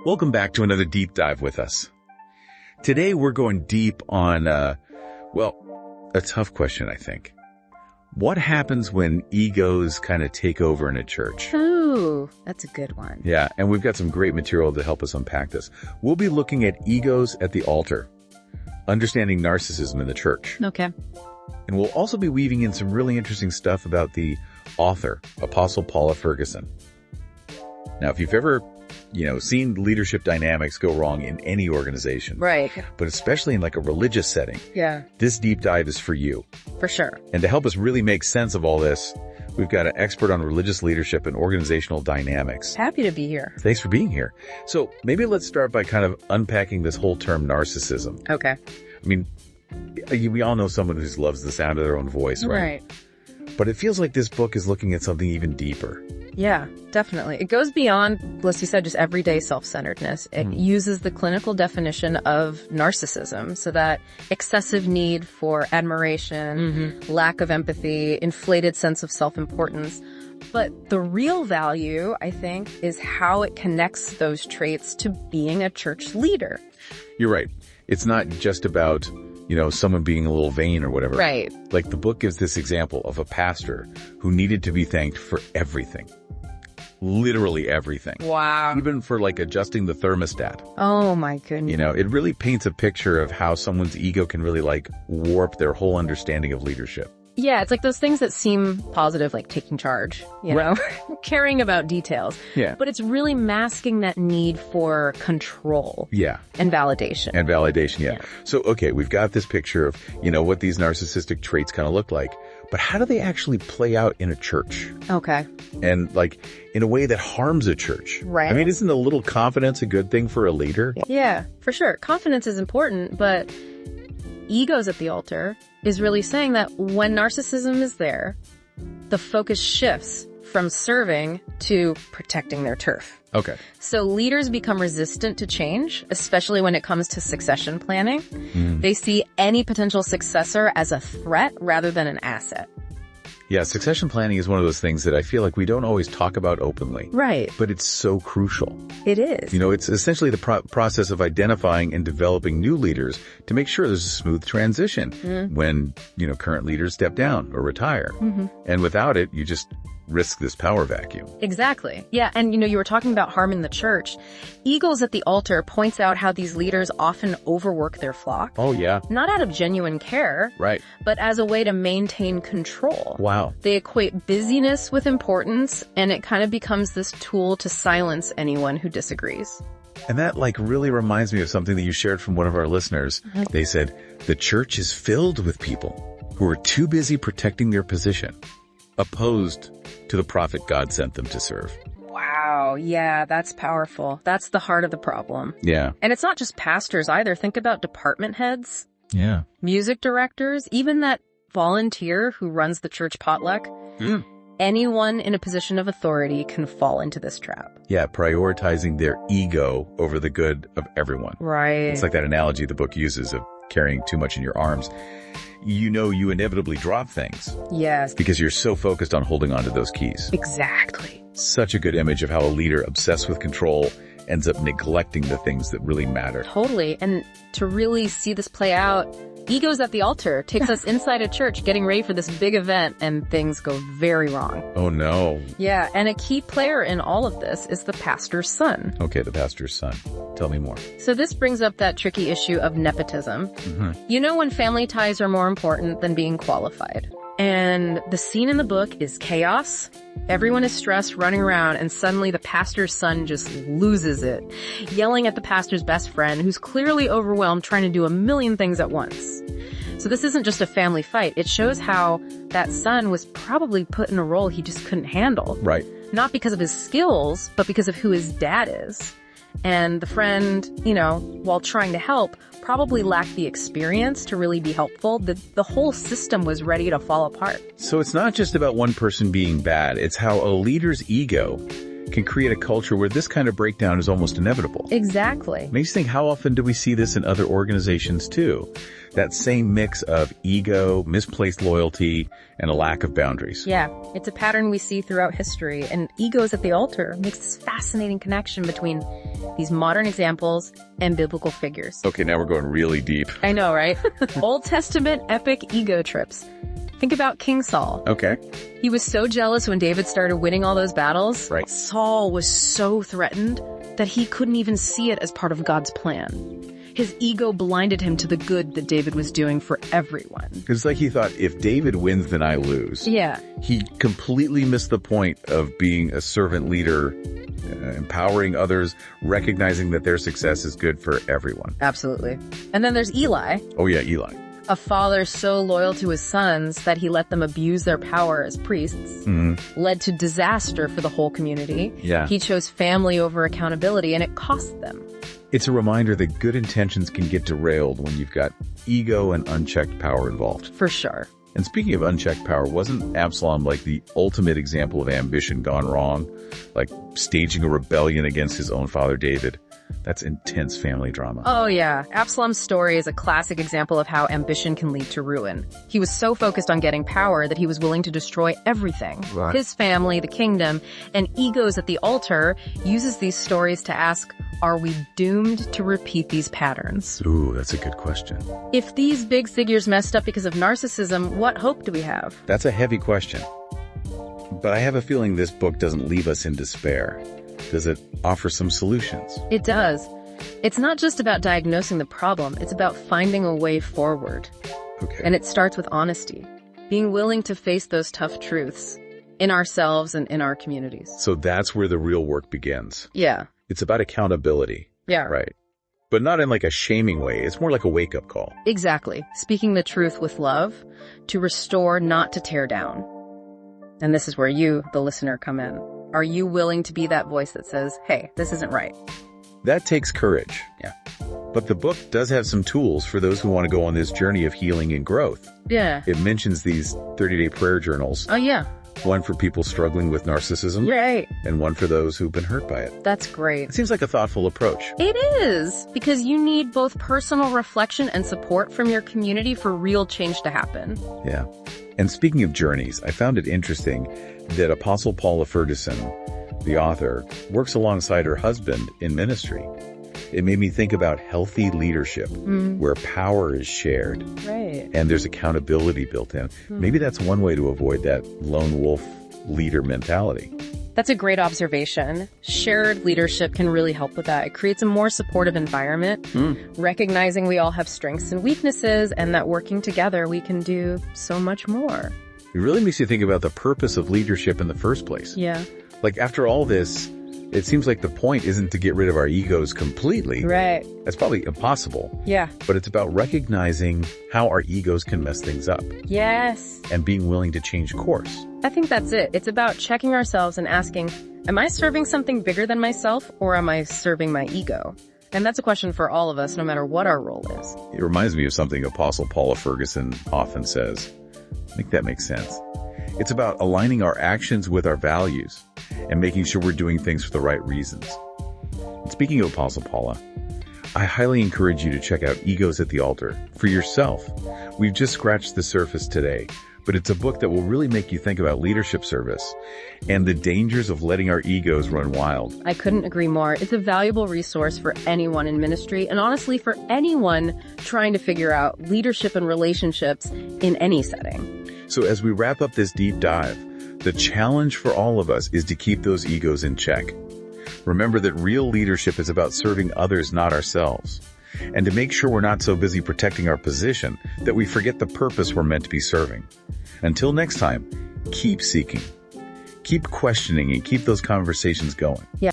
Welcome back to another deep dive with us. Today we're going deep on, a tough question, I think. What happens when egos kind of take over in a church? Ooh, that's a good one. Yeah, and we've got some great material to help us unpack this. We'll be looking at egos at the altar, understanding narcissism in the church. Okay. And we'll also be weaving in some really interesting stuff about the author, Apostle Paula Ferguson. Now, if you've ever seen leadership dynamics go wrong in any organization. Right. But especially in like a religious setting. Yeah. This deep dive is for you. For sure. And to help us really make sense of all this, we've got an expert on religious leadership and organizational dynamics. Happy to be here. Thanks for being here. So maybe let's start by kind of unpacking this whole term narcissism. Okay. I mean, we all know someone who loves the sound of their own voice, right? But it feels like this book is looking at something even deeper. Yeah, definitely. It goes beyond, as you said, just everyday self-centeredness. It uses the clinical definition of narcissism, so that excessive need for admiration, lack of empathy, inflated sense of self-importance. But the real value, I think, is how it connects those traits to being a church leader. You're right. It's not just about someone being a little vain or whatever. Right. Like the book gives this example of a pastor who needed to be thanked for everything. Literally everything. Wow. Even for like adjusting the thermostat. Oh my goodness. It really paints a picture of how someone's ego can really like warp their whole understanding of leadership. Yeah, it's like those things that seem positive, like taking charge, caring about details. Yeah. But it's really masking that need for control. Yeah. And validation. Yeah. So, okay, we've got this picture of, what these narcissistic traits kind of look like. But how do they actually play out in a church? Okay. And like in a way that harms a church. Right. I mean, isn't a little confidence a good thing for a leader? Yeah, for sure. Confidence is important, but egos at the altar is really saying that when narcissism is there, the focus shifts from serving to protecting their turf. Okay. So leaders become resistant to change, especially when it comes to succession planning. They see any potential successor as a threat rather than an asset. Yeah, succession planning is one of those things that I feel like we don't always talk about openly. Right. But it's so crucial. It is. It's essentially the process of identifying and developing new leaders to make sure there's a smooth transition when, current leaders step down or retire. And without it, you just risk this power vacuum. Exactly. Yeah. And, you were talking about harm in the church. Egos at the altar points out how these leaders often overwork their flock. Oh, yeah. Not out of genuine care. Right. But as a way to maintain control. Wow. They equate busyness with importance, and it kind of becomes this tool to silence anyone who disagrees. And that really reminds me of something that you shared from one of our listeners. They said, the church is filled with people who are too busy protecting their position, opposed to the prophet God sent them to serve. Wow. Yeah, that's powerful. That's the heart of the problem. Yeah. And it's not just pastors either. Think about department heads. Yeah. Music directors, even that volunteer who runs the church potluck. Anyone in a position of authority can fall into this trap. Yeah, prioritizing their ego over the good of everyone. Right. It's like that analogy the book uses of carrying too much in your arms. You inevitably drop things. Yes. Because you're so focused on holding on to those keys. Exactly. Such a good image of how a leader obsessed with control ends up neglecting the things that really matter. Totally. And to really see this play out, Egos at the Altar takes us inside a church getting ready for this big event, and things go very wrong. Oh, no. Yeah, and a key player in all of this is the pastor's son. Okay, the pastor's son. Tell me more. So this brings up that tricky issue of nepotism. When family ties are more important than being qualified. And the scene in the book is chaos. Everyone is stressed, running around, and suddenly the pastor's son just loses it, yelling at the pastor's best friend, who's clearly overwhelmed trying to do a million things at once. So this isn't just a family fight. It shows how that son was probably put in a role he just couldn't handle. Right. Not because of his skills, but because of who his dad is. And the friend, while trying to help, probably lacked the experience to really be helpful. The whole system was ready to fall apart. So it's not just about one person being bad. It's how a leader's ego can create a culture where this kind of breakdown is almost inevitable. Exactly. Makes you think, how often do we see this in other organizations too? That same mix of ego, misplaced loyalty, and a lack of boundaries. Yeah, it's a pattern we see throughout history, and egos at the altar makes this fascinating connection between these modern examples and biblical figures. Okay, now we're going really deep. I know, right? Old Testament epic ego trips. Think about King Saul. Okay. He was so jealous when David started winning all those battles. Right. Saul was so threatened that he couldn't even see it as part of God's plan. His ego blinded him to the good that David was doing for everyone. It's like he thought, if David wins, then I lose. Yeah. He completely missed the point of being a servant leader, empowering others, recognizing that their success is good for everyone. Absolutely. And then there's Eli. Oh yeah, Eli. A father so loyal to his sons that he let them abuse their power as priests, led to disaster for the whole community. Yeah. He chose family over accountability, and it cost them. It's a reminder that good intentions can get derailed when you've got ego and unchecked power involved. For sure. And speaking of unchecked power, wasn't Absalom like the ultimate example of ambition gone wrong? Like staging a rebellion against his own father David? That's intense family drama. Oh yeah, Absalom's story is a classic example of how ambition can lead to ruin. He was so focused on getting power that he was willing to destroy everything. Right. His family, the kingdom, and egos at the altar uses these stories to ask, are we doomed to repeat these patterns? Ooh, that's a good question. If these big figures messed up because of narcissism, what hope do we have? That's a heavy question. But I have a feeling this book doesn't leave us in despair. Does it offer some solutions? It does. It's not just about diagnosing the problem, it's about finding a way forward. Okay. And it starts with honesty, being willing to face those tough truths in ourselves and in our communities. So that's where the real work begins. Yeah. It's about accountability. Yeah. Right. But not in like a shaming way. It's more like a wake-up call. Exactly. Speaking the truth with love, to restore, not to tear down. And this is where you, the listener, come in. Are you willing to be that voice that says, hey, this isn't right? That takes courage. Yeah. But the book does have some tools for those who want to go on this journey of healing and growth. Yeah. It mentions these 30-day prayer journals. Oh, yeah. One for people struggling with narcissism. Right. And one for those who've been hurt by it. That's great. It seems like a thoughtful approach. It is, because you need both personal reflection and support from your community for real change to happen. Yeah. And speaking of journeys, I found it interesting that Apostle Paula Ferguson, the author, works alongside her husband in ministry. It made me think about healthy leadership, where power is shared. Right. And there's accountability built in. Maybe that's one way to avoid that lone wolf leader mentality. That's a great observation. Shared leadership can really help with that. It creates a more supportive environment, recognizing we all have strengths and weaknesses, and that working together we can do so much more. It really makes you think about the purpose of leadership in the first place. Yeah. Like, after all this, it seems like the point isn't to get rid of our egos completely. Right. That's probably impossible. Yeah. But it's about recognizing how our egos can mess things up Yes. and being willing to change course. I think that's it. It's about checking ourselves and asking, am I serving something bigger than myself, or am I serving my ego? And that's a question for all of us, no matter what our role is. It reminds me of something Apostle Paula Ferguson often says. I think that makes sense. It's about aligning our actions with our values and making sure we're doing things for the right reasons. And speaking of Apostle Paula, I highly encourage you to check out Egos at the Altar for yourself. We've just scratched the surface today, but it's a book that will really make you think about leadership service and the dangers of letting our egos run wild. I couldn't agree more. It's a valuable resource for anyone in ministry, and honestly for anyone trying to figure out leadership and relationships in any setting. So as we wrap up this deep dive, the challenge for all of us is to keep those egos in check. Remember that real leadership is about serving others, not ourselves. And to make sure we're not so busy protecting our position that we forget the purpose we're meant to be serving. Until next time, keep seeking, keep questioning, and keep those conversations going. Yeah.